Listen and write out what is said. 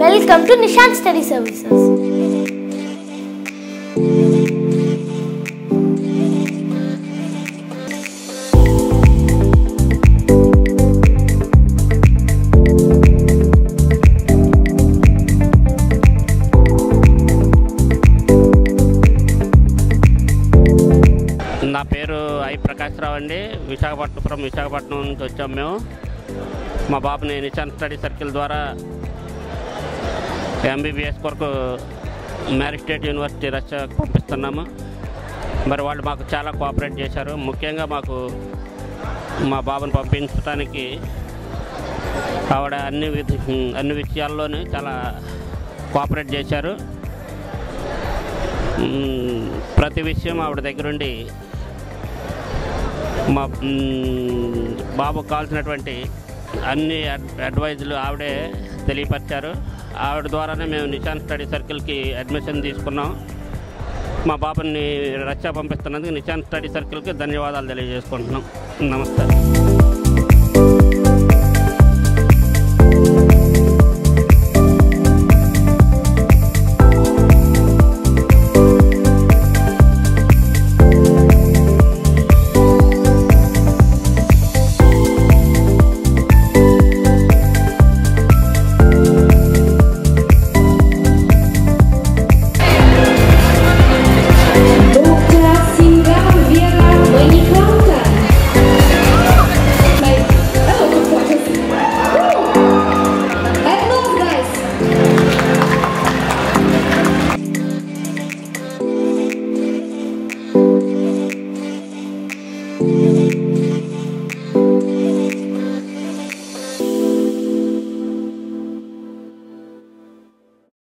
Welcome to Nishant Study Services. నా పేరు I Prakash రావు అండి. విశాఖపట్నం నుంచి వచ్చాం మేము. మా బాబుని నిశాంత్ స్టడీ సర్కిల్ ద్వారా ఎంబీబీఎస్ కొరకు మ్యారీ స్టేట్ యూనివర్సిటీ రష్యాకు పంపిస్తున్నాము. మరి వాళ్ళు మాకు చాలా కోఆపరేట్ చేశారు. ముఖ్యంగా మాకు మా బాబుని పంపించడానికి ఆవిడ అన్ని విషయాల్లోనూ చాలా కోఆపరేట్ చేశారు. ప్రతి విషయం ఆవిడ దగ్గరుండి మా బాబుకు కావాల్సినటువంటి అన్ని అడ్వైజులు ఆవిడే తెలియపరిచారు. ఆవిడ ద్వారానే మేము నిశాంత్ స్టడీ సర్కిల్కి అడ్మిషన్ తీసుకున్నాం. మా బాబుని రష్యా పంపిస్తున్నందుకు నిశాంత్ స్టడీ సర్కిల్కి ధన్యవాదాలు తెలియజేసుకుంటున్నాం. నమస్తే.